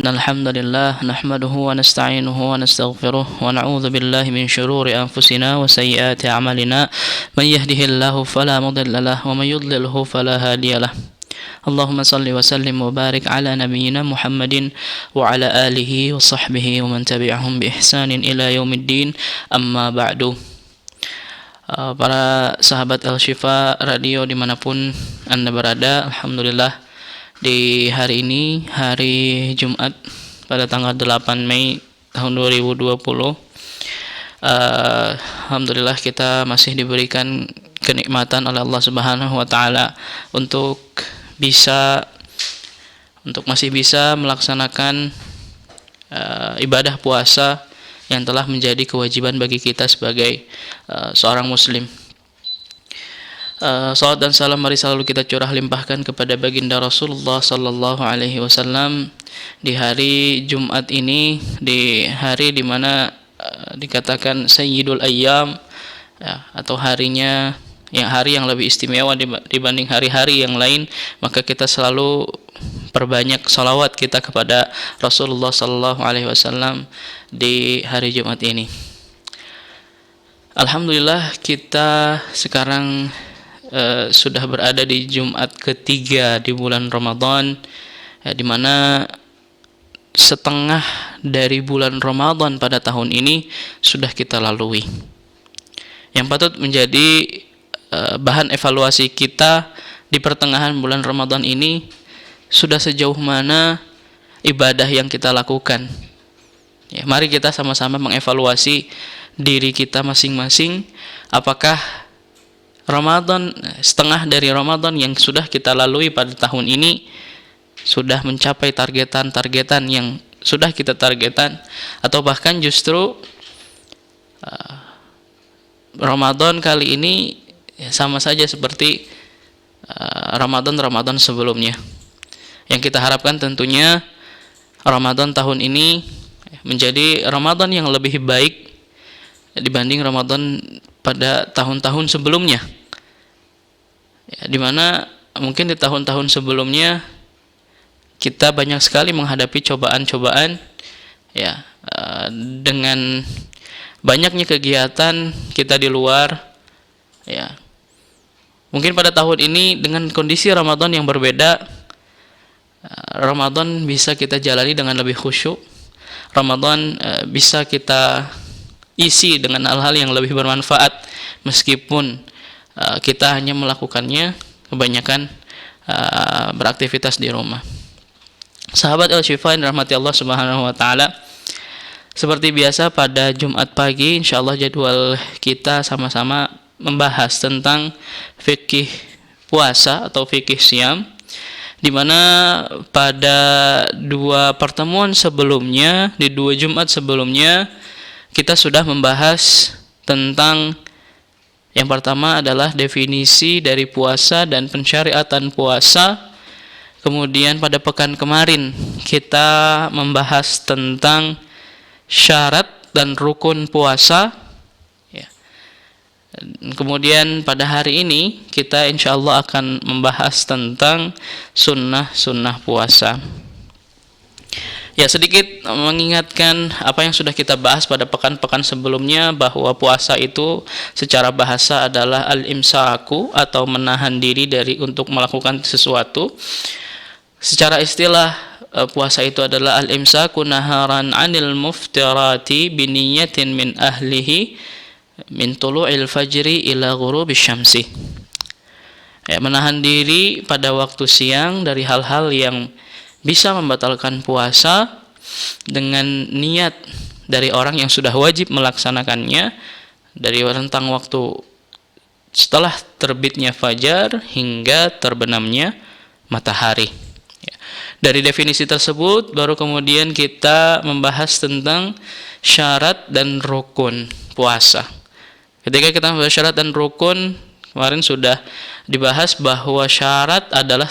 إن الحمد لله نحمده ونستعينه ونستغفره ونعوذ بالله من شرور أنفسنا وسيئات أعمالنا من يهده الله فلا مضل له ومن يضلله فلا هادي له اللهم صل وسلم وبارك على نبينا محمد وعلى آله وصحبه ومن تبعهم بإحسان إلى يوم الدين أما بعد. Para sahabat Al-Shifa Radio dimanapun Anda berada, Alhamdulillah di hari ini, hari Jumat pada tanggal 8 Mei tahun 2020, Alhamdulillah kita masih diberikan kenikmatan oleh Allah Subhanahu wa Ta'ala untuk masih bisa melaksanakan ibadah puasa yang telah menjadi kewajiban bagi kita sebagai seorang muslim. Salawat dan salam mari selalu kita curah limpahkan kepada baginda Rasulullah sallallahu alaihi wasallam di hari Jumat ini, di hari di mana dikatakan Sayyidul Ayyam, ya, atau hari yang lebih istimewa dibanding hari-hari yang lain. Maka kita selalu perbanyak salawat kita kepada Rasulullah sallallahu alaihi wasallam di hari Jumat ini. Alhamdulillah kita sekarang sudah berada di Jumat ketiga di bulan Ramadan, ya, di mana setengah dari bulan Ramadan pada tahun ini sudah kita lalui. Yang patut menjadi bahan evaluasi kita di pertengahan bulan Ramadan ini, sudah sejauh mana ibadah yang kita lakukan. Ya, mari kita sama-sama mengevaluasi diri kita masing-masing. Apakah Ramadan, setengah dari Ramadan yang sudah kita lalui pada tahun ini sudah mencapai targetan yang sudah kita targetan, atau bahkan justru Ramadan kali ini ya, sama saja seperti Ramadan sebelumnya. Yang kita harapkan tentunya Ramadan tahun ini menjadi Ramadan yang lebih baik dibanding Ramadan pada tahun-tahun sebelumnya, ya, dimana mungkin di tahun-tahun sebelumnya kita banyak sekali menghadapi cobaan-cobaan, ya, dengan banyaknya kegiatan kita di luar, ya. Mungkin pada tahun ini dengan kondisi Ramadan yang berbeda, Ramadan bisa kita jalani dengan lebih khusyuk. Ramadan bisa kita isi dengan hal-hal yang lebih bermanfaat, meskipun kita hanya melakukannya kebanyakan beraktivitas di rumah. Sahabat Al-Shifa yang dirahmati Allah Subhanahu wa Ta'ala, seperti biasa pada Jumat pagi insyaallah jadwal kita sama-sama membahas tentang fikih puasa atau fikih siam, di mana pada dua pertemuan sebelumnya, di dua Jumat sebelumnya, kita sudah membahas tentang yang pertama adalah definisi dari puasa dan pensyariatan puasa. Kemudian pada pekan kemarin kita membahas tentang syarat dan rukun puasa, ya. Kemudian pada hari ini kita insyaallah akan membahas tentang sunnah puasa. Ya, sedikit mengingatkan apa yang sudah kita bahas pada pekan-pekan sebelumnya, bahwa puasa itu secara bahasa adalah al-imsaku atau menahan diri untuk melakukan sesuatu. Secara istilah puasa itu adalah al-imsaku naharan 'anil muftirati biniyatin min ahlihi min tulu'il fajri ila ghurubish syamsi. Ya, menahan diri pada waktu siang dari hal-hal yang bisa membatalkan puasa dengan niat dari orang yang sudah wajib melaksanakannya dari rentang waktu setelah terbitnya fajar hingga terbenamnya matahari. Dari definisi tersebut baru kemudian kita membahas tentang syarat dan rukun puasa. Ketika kita membahas syarat dan rukun, kemarin sudah dibahas bahwa syarat adalah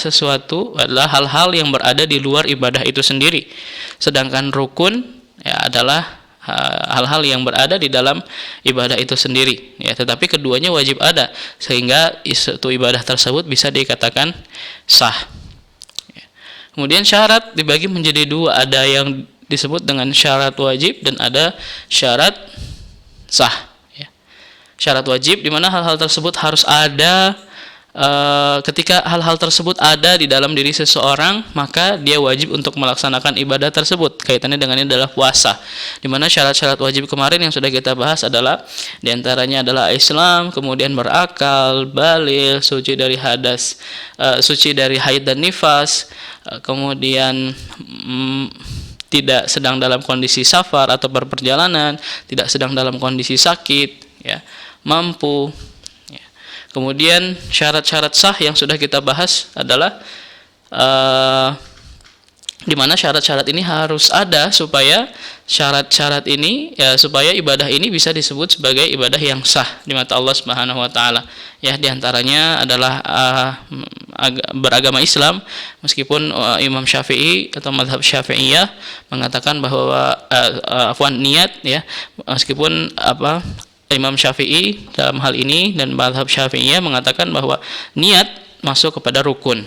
hal-hal yang berada di luar ibadah itu sendiri. Sedangkan rukun, ya, adalah hal-hal yang berada di dalam ibadah itu sendiri, ya, tetapi keduanya wajib ada sehingga ibadah tersebut bisa dikatakan sah. Kemudian syarat dibagi menjadi dua, ada yang disebut dengan syarat wajib dan ada syarat sah. Ya. Syarat wajib di mana hal-hal tersebut harus ada. Ketika hal-hal tersebut ada di dalam diri seseorang, maka dia wajib untuk melaksanakan ibadah tersebut. Kaitannya dengan ini adalah puasa. Di mana syarat-syarat wajib kemarin yang sudah kita bahas adalah diantaranya adalah Islam, kemudian berakal, baligh, suci dari hadas, suci dari haid dan nifas, kemudian tidak sedang dalam kondisi safar atau berperjalanan, tidak sedang dalam kondisi sakit, ya, mampu. Kemudian syarat-syarat sah yang sudah kita bahas adalah di mana syarat-syarat ini harus ada supaya syarat-syarat ini ya supaya ibadah ini bisa disebut sebagai ibadah yang sah di mata Allah Subhanahu wa taala. Ya, di antaranya adalah beragama Islam, meskipun Imam Syafi'i atau mazhab Syafi'iyah mengatakan bahwa niat, ya, meskipun Imam Syafi'i dalam hal ini dan mazhab Syafi'iyah mengatakan bahwa niat masuk kepada rukun.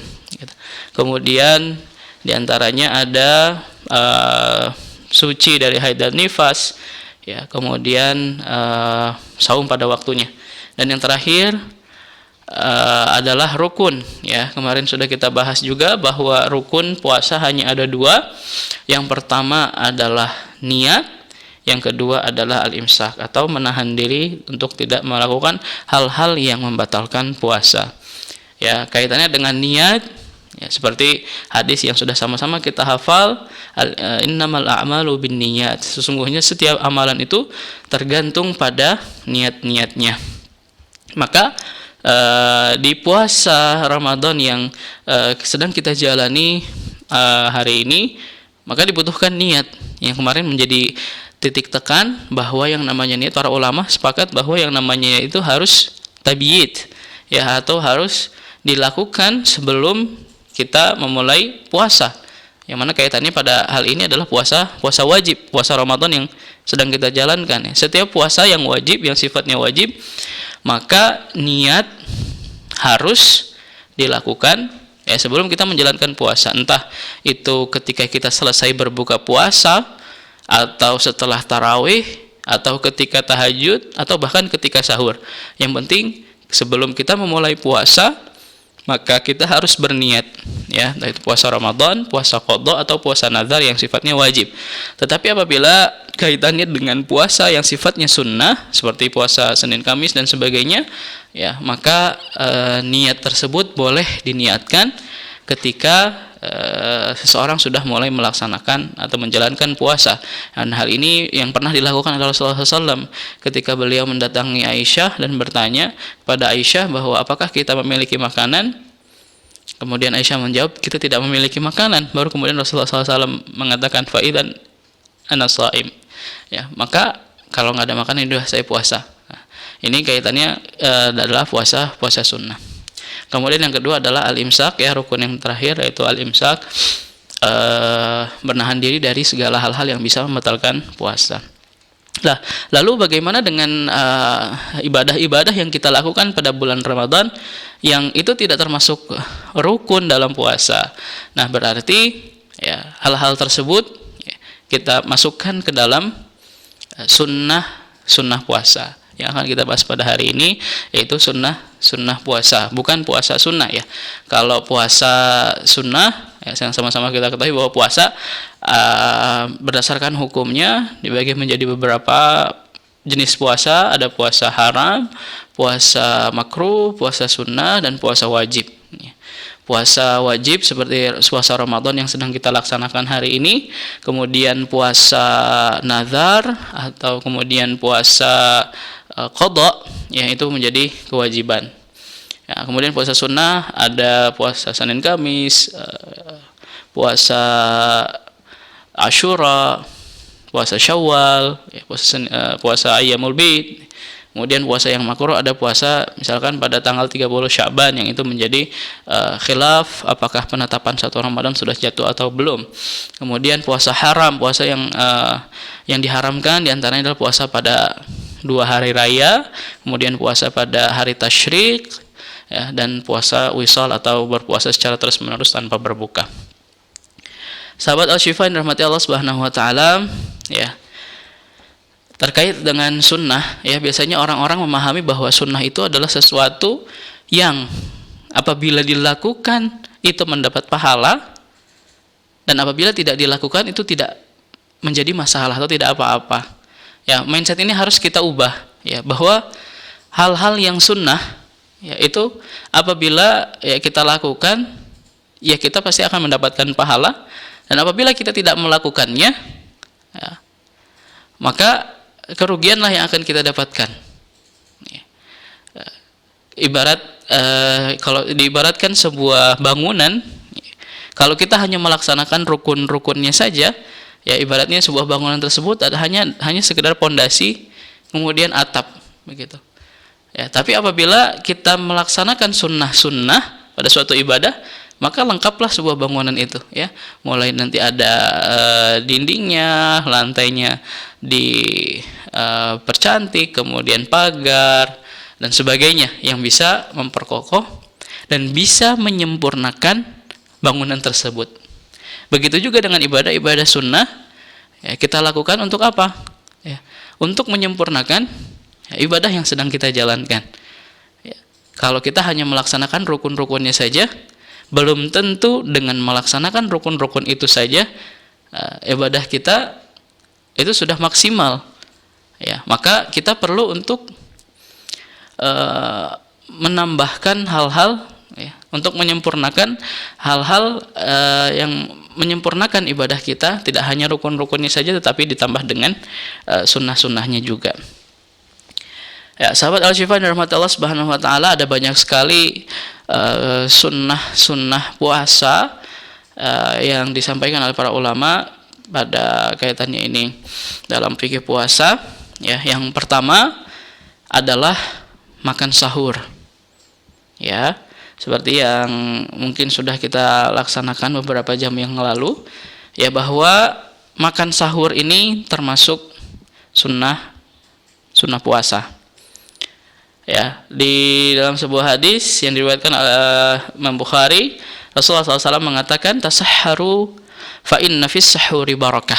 Kemudian diantaranya ada suci dari haid dan nifas, ya, kemudian saum pada waktunya, dan yang terakhir adalah rukun. Ya, kemarin sudah kita bahas juga bahwa rukun puasa hanya ada dua. Yang pertama adalah niat. Yang kedua adalah al-imsak atau menahan diri untuk tidak melakukan hal-hal yang membatalkan puasa. Ya, kaitannya dengan niat, ya, seperti hadis yang sudah sama-sama kita hafal, innamal a'malu binniyat. Sesungguhnya setiap amalan itu tergantung pada niat-niatnya. Maka di puasa Ramadan yang sedang kita jalani hari ini, maka dibutuhkan niat. Yang kemarin menjadi titik tekan bahwa yang namanya niat, para ulama sepakat bahwa yang namanya itu harus tabiyyid, ya, atau harus dilakukan sebelum kita memulai puasa. Yang mana kaitannya pada hal ini adalah puasa wajib, puasa Ramadan yang sedang kita jalankan. Ya. Setiap puasa yang wajib, yang sifatnya wajib, maka niat harus dilakukan, ya, sebelum kita menjalankan puasa. Entah itu ketika kita selesai berbuka puasa, atau setelah tarawih, atau ketika tahajud, atau bahkan ketika sahur. Yang penting sebelum kita memulai puasa, maka kita harus berniat, ya, yaitu puasa Ramadan, puasa qadha atau puasa nazar yang sifatnya wajib. Tetapi apabila kaitannya dengan puasa yang sifatnya sunnah seperti puasa Senin Kamis dan sebagainya, ya, maka niat tersebut boleh diniatkan ketika seseorang sudah mulai melaksanakan atau menjalankan puasa. Dan hal ini yang pernah dilakukan oleh Rasulullah SAW ketika beliau mendatangi Aisyah dan bertanya kepada Aisyah bahwa apakah kita memiliki makanan. Kemudian Aisyah menjawab, kita tidak memiliki makanan. Baru kemudian Rasulullah SAW mengatakan, fa'idan ana shaim, ya, maka kalau nggak ada makanan itu saya puasa. Nah, ini kaitannya adalah puasa sunnah. Kemudian yang kedua adalah al-imsak, ya, rukun yang terakhir yaitu al-imsak, menahan diri dari segala hal-hal yang bisa membatalkan puasa. Nah, lalu bagaimana dengan ibadah-ibadah yang kita lakukan pada bulan Ramadan yang itu tidak termasuk rukun dalam puasa? Nah, berarti, ya, hal-hal tersebut, ya, kita masukkan ke dalam sunnah puasa yang akan kita bahas pada hari ini, yaitu sunnah puasa, bukan puasa sunnah, ya. Kalau puasa sunnah, ya, yang sama-sama kita ketahui bahwa puasa berdasarkan hukumnya dibagi menjadi beberapa jenis puasa. Ada puasa haram, puasa makruh, puasa sunnah, dan puasa wajib. Puasa wajib seperti puasa Ramadan yang sedang kita laksanakan hari ini, kemudian puasa nazar atau kemudian puasa qadha, ya, itu menjadi kewajiban. Ya, kemudian puasa sunnah ada puasa Senin Kamis, puasa Asyura, puasa Syawal, ya, puasa Ayyamul Bid. Kemudian puasa yang makruh ada puasa misalkan pada tanggal 30 Sya'ban, yang itu menjadi khilaf apakah penetapan 1 Ramadan sudah jatuh atau belum. Kemudian puasa haram, puasa yang diharamkan diantaranya adalah puasa pada 2 hari raya, kemudian puasa pada hari tasyrik, ya, dan puasa wisal atau berpuasa secara terus-menerus tanpa berbuka. Sahabat Al-Syifa yang dirahmati Allah Subhanahu wa taala, ya. Terkait dengan sunnah, ya, biasanya orang-orang memahami bahwa sunnah itu adalah sesuatu yang apabila dilakukan itu mendapat pahala, dan apabila tidak dilakukan itu tidak menjadi masalah atau tidak apa-apa. Ya, mindset ini harus kita ubah, ya, bahwa hal-hal yang sunnah, ya, itu apabila ya kita lakukan, ya kita pasti akan mendapatkan pahala, dan apabila kita tidak melakukannya, ya, maka kerugianlah yang akan kita dapatkan. Ya. Ibarat kalau diibaratkan sebuah bangunan, kalau kita hanya melaksanakan rukun-rukunnya saja, ya ibaratnya sebuah bangunan tersebut hanya sekedar pondasi, kemudian atap, begitu. Ya, tapi apabila kita melaksanakan sunnah-sunnah pada suatu ibadah, maka lengkaplah sebuah bangunan itu, ya. Mulai nanti ada dindingnya, lantainya dipercantik, kemudian pagar dan sebagainya yang bisa memperkokoh dan bisa menyempurnakan bangunan tersebut. Begitu juga dengan ibadah-ibadah sunnah, ya, kita lakukan untuk apa? Ya, untuk menyempurnakan ibadah yang sedang kita jalankan. Ya, kalau kita hanya melaksanakan rukun-rukunnya saja, belum tentu dengan melaksanakan rukun-rukun itu saja ibadah kita itu sudah maksimal. Ya, maka kita perlu untuk menambahkan hal-hal, ya, untuk menyempurnakan hal-hal yang menyempurnakan ibadah kita, tidak hanya rukun-rukunnya saja tetapi ditambah dengan sunnah-sunnahnya juga. Ya, sahabat Al-Syifa dan rahmat Allah Subhanahu wa taala, ada banyak sekali sunnah puasa yang disampaikan oleh para ulama pada kaitannya ini dalam fikih puasa. Ya, yang pertama adalah makan sahur. Ya, seperti yang mungkin sudah kita laksanakan beberapa jam yang lalu, ya, bahwa makan sahur ini termasuk sunnah puasa. Ya, di dalam sebuah hadis yang diriwayatkan oleh Imam Bukhari, Rasulullah SAW mengatakan, tasahharu fa inna fis sahuri barakah.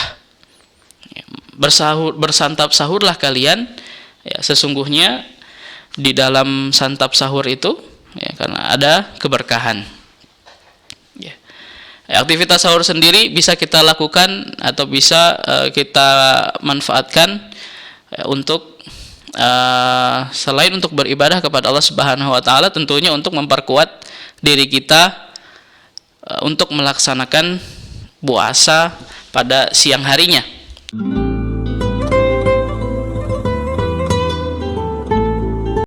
Bersantap sahurlah kalian, ya, sesungguhnya di dalam santap sahur itu, ya, karena ada keberkahan. Ya. Aktivitas sahur sendiri bisa kita lakukan atau bisa kita manfaatkan untuk selain untuk beribadah kepada Allah Subhanahu wa taala, tentunya untuk memperkuat diri kita untuk melaksanakan puasa pada siang harinya.